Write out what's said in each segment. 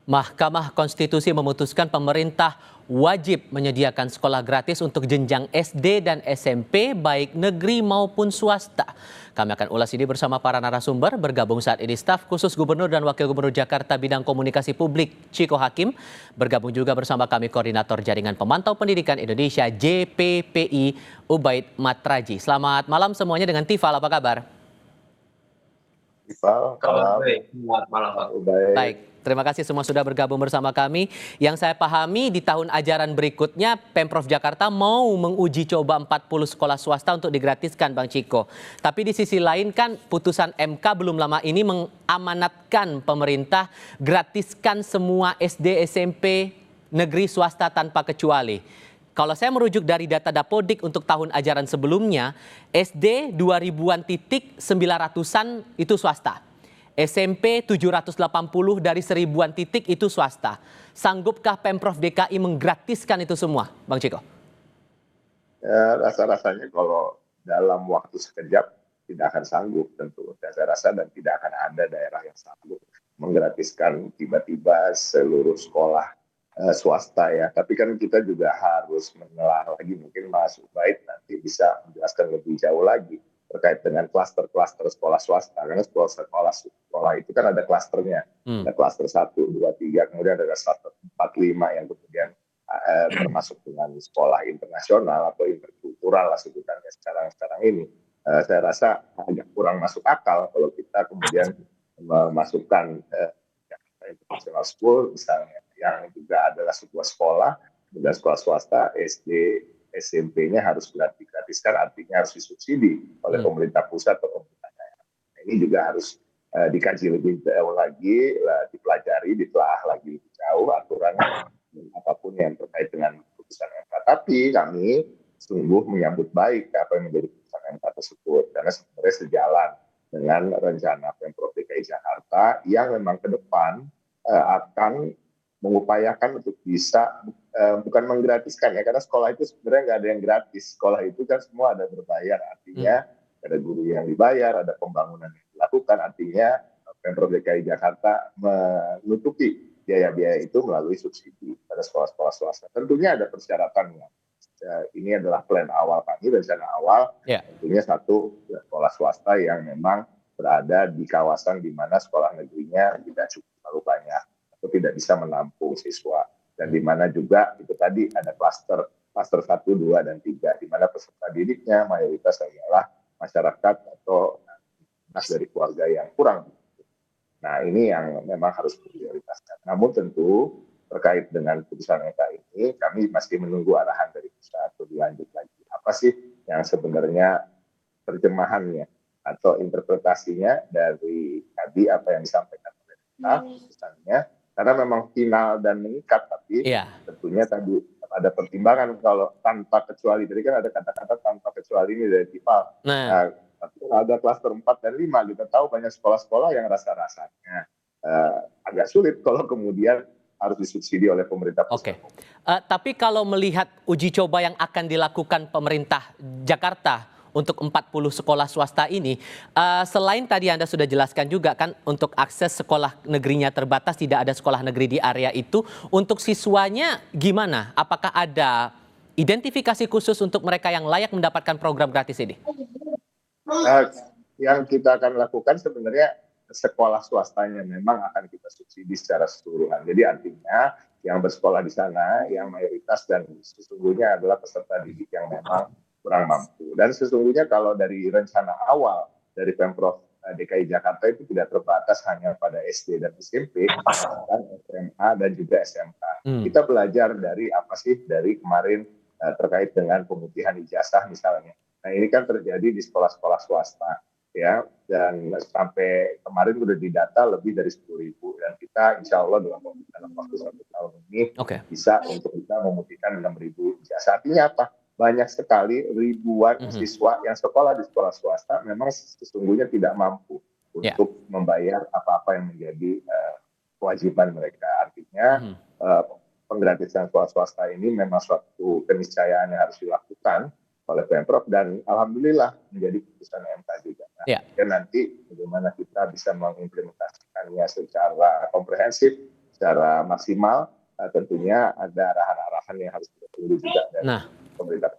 Mahkamah Konstitusi memutuskan pemerintah wajib menyediakan sekolah gratis untuk jenjang SD dan SMP baik negeri maupun swasta. Kami akan ulas ini bersama para narasumber. Bergabung saat ini staf khusus Gubernur dan Wakil Gubernur Jakarta bidang komunikasi publik Chiko Hakim. Bergabung juga bersama kami Koordinator Jaringan Pemantau Pendidikan Indonesia JPPI Ubaid Matraji. Selamat malam semuanya dengan Tifal, apa kabar? Tifal, Baik, selamat malam Pak. Baik, terima kasih semua sudah bergabung bersama kami. Yang saya pahami di tahun ajaran berikutnya Pemprov Jakarta mau menguji coba 40 sekolah swasta untuk digratiskan Bang Chiko. Tapi di sisi lain kan putusan MK belum lama ini mengamanatkan pemerintah gratiskan semua SD, SMP, negeri swasta tanpa kecuali. Kalau saya merujuk dari data Dapodik untuk tahun ajaran sebelumnya, SD 2000-an titik 900-an itu swasta. SMP 780 dari 1000-an titik itu swasta. Sanggupkah Pemprov DKI menggratiskan itu semua, Bang Chiko? Ya, rasa-rasanya kalau dalam waktu sekejap tidak akan sanggup tentu. Dan saya rasa dan tidak akan ada daerah yang sanggup menggratiskan tiba-tiba seluruh sekolah swasta ya. Tapi kan kita juga harus menelaah lagi, mungkin Mas Ubaid nanti bisa menjelaskan lebih jauh lagi terkait dengan klaster-klaster sekolah swasta. Karena sekolah itu kan ada klasternya. Ada klaster 1, 2, 3, kemudian ada klaster 4, 5 yang kemudian termasuk dengan sekolah internasional atau interkultural lah sebutannya sekarang ini. Saya rasa agak kurang masuk akal kalau kita kemudian memasukkan International School misalnya, yang juga adalah sebuah sekolah, dan sekolah swasta, SD, SMP-nya harus digratiskan, artinya harus disubsidi oleh pemerintah pusat atau pemerintah daerah. Ini juga harus dikaji lebih jauh lagi, dipelajari, ditelaah lagi lebih jauh aturannya, apapun yang terkait dengan putusan MK. Tapi kami sungguh menyambut baik apa yang menjadi putusan MK tersebut, karena sebenarnya sejalan dengan rencana Pemprov DKI Jakarta yang memang ke depan akan mengupayakan untuk bisa bukan menggratiskan ya, karena sekolah itu sebenarnya nggak ada yang gratis. Sekolah itu kan semua ada berbayar, artinya ada guru yang dibayar, ada pembangunan yang dilakukan, artinya Pemprov DKI Jakarta menutupi biaya-biaya itu melalui subsidi pada sekolah-sekolah swasta. Tentunya ada persyaratannya. Ini adalah plan awal kami, rencana awal. Tentunya satu sekolah swasta yang memang berada di kawasan di mana sekolah negerinya tidak cukup terlalu banyak atau tidak bisa menampung siswa, dan di mana juga itu tadi ada klaster 1, 2, dan 3 di mana peserta didiknya mayoritas adalah masyarakat atau dari keluarga yang kurang. Nah, ini yang memang harus diprioritaskan. Namun tentu terkait dengan putusan MK ini kami masih menunggu arahan dari pusat lebih lanjut lagi. Apa sih yang sebenarnya terjemahannya atau interpretasinya dari tadi apa yang disampaikan oleh kita misalnya, karena memang final dan mengikat, tapi tentunya tadi ada pertimbangan kalau tanpa kecuali, tadi kan ada kata-kata tanpa kecuali ini dari Tifal. Nah, tapi ada klaster 4 dan 5, kita tahu banyak sekolah-sekolah yang rasa-rasanya agak sulit kalau kemudian harus disubsidi oleh pemerintah pusat. Tapi kalau melihat uji coba yang akan dilakukan pemerintah Jakarta untuk 40 sekolah swasta ini, selain tadi Anda sudah jelaskan juga kan untuk akses sekolah negerinya terbatas, tidak ada sekolah negeri di area itu, untuk siswanya gimana? Apakah ada identifikasi khusus untuk mereka yang layak mendapatkan program gratis ini? Yang kita akan lakukan sebenarnya sekolah swastanya memang akan kita subsidi secara keseluruhan. Jadi artinya yang bersekolah di sana, yang mayoritas dan sesungguhnya adalah peserta didik yang memang kurang mampu. Dan sesungguhnya kalau dari rencana awal dari Pemprov DKI Jakarta itu tidak terbatas hanya pada SD dan SMP, dan SMA dan juga SMK. Kita belajar dari apa sih dari kemarin terkait dengan pemutihan ijazah misalnya. Nah, ini kan terjadi di sekolah-sekolah swasta ya, dan sampai kemarin sudah didata lebih dari 10.000, dan kita insya Allah dalam waktu 1 tahun ini bisa untuk kita memutihkan 6.000 ijazah. Artinya apa? Banyak sekali ribuan siswa yang sekolah di sekolah swasta memang sesungguhnya tidak mampu untuk membayar apa-apa yang menjadi kewajiban mereka. Artinya penggratisan sekolah swasta ini memang suatu keniscayaan yang harus dilakukan oleh Pemprov, dan alhamdulillah menjadi putusan MK juga. Dan nanti bagaimana kita bisa mengimplementasikannya secara komprehensif secara maksimal. Tentunya ada arahan-arahan yang harus kita tunggu juga dari Nah, pemerintah.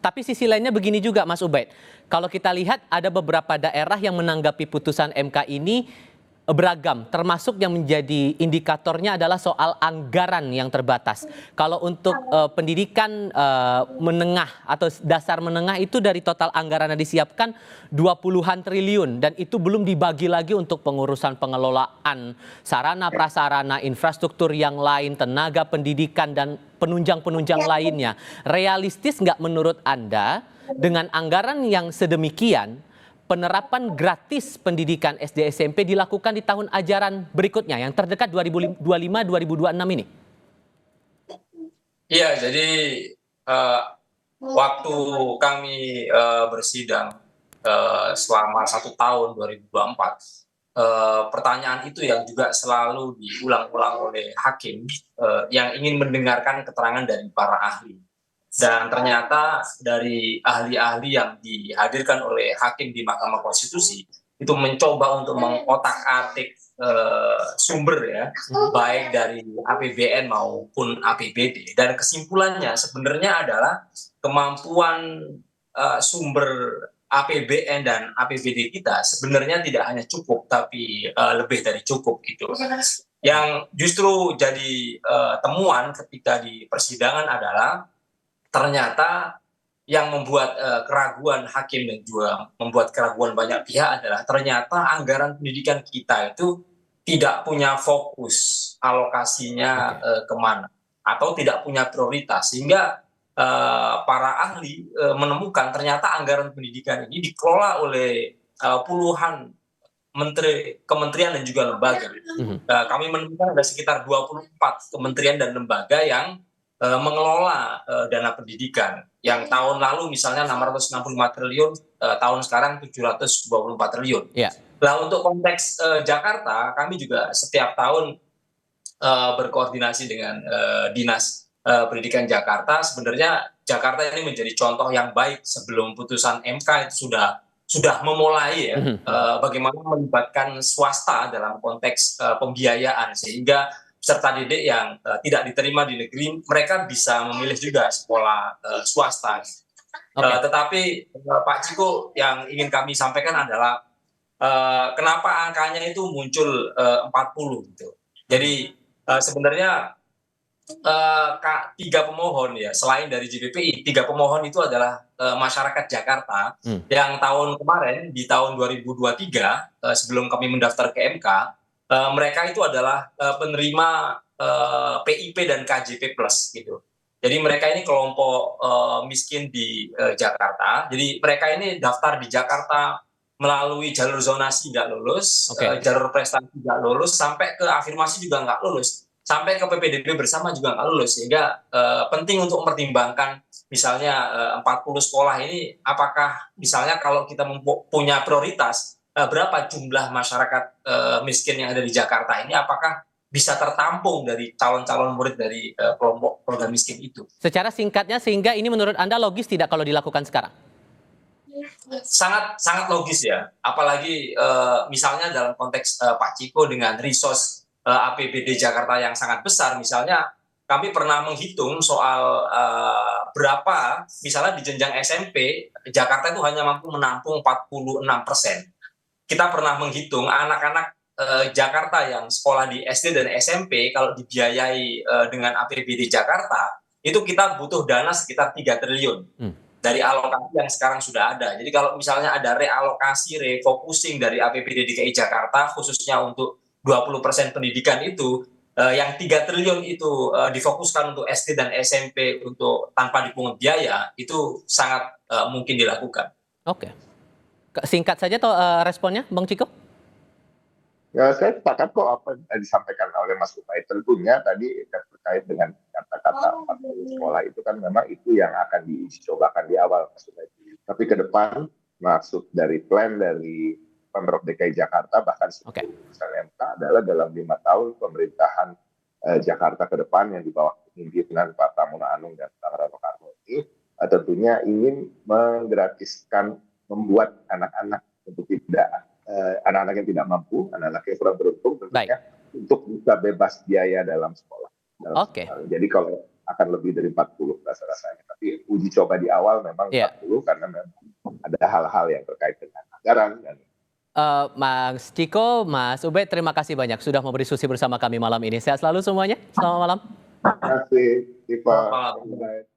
tapi sisi lainnya begini juga Mas Ubaid. Kalau kita lihat ada beberapa daerah yang menanggapi putusan MK ini beragam, termasuk yang menjadi indikatornya adalah soal anggaran yang terbatas. Kalau untuk pendidikan menengah atau dasar menengah itu dari total anggaran yang disiapkan 20-an triliun dan itu belum dibagi lagi untuk pengurusan pengelolaan sarana prasarana, infrastruktur yang lain, tenaga pendidikan dan penunjang-penunjang lainnya. Realistis nggak menurut Anda dengan anggaran yang sedemikian penerapan gratis pendidikan SD SMP dilakukan di tahun ajaran berikutnya yang terdekat 2025-2026 ini? Iya, jadi waktu kami bersidang selama 1 tahun 2024, pertanyaan itu yang juga selalu diulang-ulang oleh hakim yang ingin mendengarkan keterangan dari para ahli. Dan ternyata dari ahli-ahli yang dihadirkan oleh hakim di Mahkamah Konstitusi itu mencoba untuk mengotak-atik sumber ya, baik dari APBN maupun APBD. Dan kesimpulannya sebenarnya adalah kemampuan sumber APBN dan APBD kita sebenarnya tidak hanya cukup, tapi lebih dari cukup gitu. Yang justru jadi temuan ketika di persidangan adalah ternyata yang membuat keraguan hakim dan juga membuat keraguan banyak pihak adalah ternyata anggaran pendidikan kita itu tidak punya fokus alokasinya kemana atau tidak punya prioritas sehingga para ahli menemukan ternyata anggaran pendidikan ini dikelola oleh puluhan kementerian dan juga lembaga. Kami menemukan ada sekitar 24 kementerian dan lembaga yang mengelola dana pendidikan yang tahun lalu misalnya 665 triliun, tahun sekarang 724 triliun. Ya. Nah untuk konteks Jakarta, kami juga setiap tahun berkoordinasi dengan Dinas Pendidikan Jakarta. Sebenarnya Jakarta ini menjadi contoh yang baik sebelum putusan MK itu sudah memulai ya bagaimana melibatkan swasta dalam konteks pembiayaan sehingga peserta didik yang tidak diterima di negeri mereka bisa memilih juga sekolah swasta. Tetapi Pak Ciko yang ingin kami sampaikan adalah kenapa angkanya itu muncul 40 gitu. Jadi sebenarnya tiga pemohon ya selain dari JPPI, tiga pemohon itu adalah masyarakat Jakarta yang tahun kemarin di tahun 2023 sebelum kami mendaftar ke MK mereka itu adalah penerima PIP dan KJP plus gitu. Jadi mereka ini kelompok miskin di Jakarta. Jadi mereka ini daftar di Jakarta melalui jalur zonasi nggak lulus, jalur prestasi nggak lulus, sampai ke afirmasi juga nggak lulus, sampai ke PPDB bersama juga nggak lulus. Sehingga penting untuk mempertimbangkan misalnya 40 sekolah ini apakah misalnya kalau kita punya prioritas berapa jumlah masyarakat miskin yang ada di Jakarta ini apakah bisa tertampung dari calon-calon murid dari kelompok program miskin itu. Secara singkatnya sehingga ini menurut Anda logis tidak kalau dilakukan sekarang? Sangat logis ya, apalagi misalnya dalam konteks Pak Ciko dengan resource APBD Jakarta yang sangat besar, misalnya kami pernah menghitung soal berapa misalnya di jenjang SMP Jakarta itu hanya mampu menampung 46%. Kita pernah menghitung anak-anak Jakarta yang sekolah di SD dan SMP kalau dibiayai dengan APBD Jakarta itu kita butuh dana sekitar 3 triliun dari alokasi yang sekarang sudah ada. Jadi kalau misalnya ada realokasi, refocusing dari APBD DKI Jakarta khususnya untuk 20% pendidikan itu yang 3 triliun itu difokuskan untuk SD dan SMP untuk tanpa dipungut biaya itu sangat mungkin dilakukan. Oke. Singkat saja atau responnya, Bang Ciko? Ya, saya sepakat kok apa yang disampaikan oleh Mas Ubaid. Tentunya tadi terkait dengan kata-kata 40 sekolah itu kan memang itu yang akan dicobakan di awal, Mas Ubaid. Tapi ke depan, maksud dari plan dari Pemprov DKI Jakarta, bahkan putusan MK adalah dalam 5 tahun pemerintahan Jakarta ke depan yang di bawah kepemimpinan Pak Pramono Anung dan Bang Rano Karno ini tentunya ingin menggratiskan membuat anak-anak untuk tidak anak-anak yang tidak mampu, anak-anak yang kurang beruntung tentunya untuk bisa bebas biaya dalam sekolah. Oke. Jadi kalau akan lebih dari 40 rasa-rasanya. Tapi uji coba di awal memang Iya. 40 karena memang ada hal-hal yang terkait dengan anggaran. Dan Mas Ciko, Mas Ubed, terima kasih banyak sudah mau berdiskusi bersama kami malam ini. Sehat selalu semuanya. Selamat malam. terima kasih, Tifa. Selamat malam. Bye.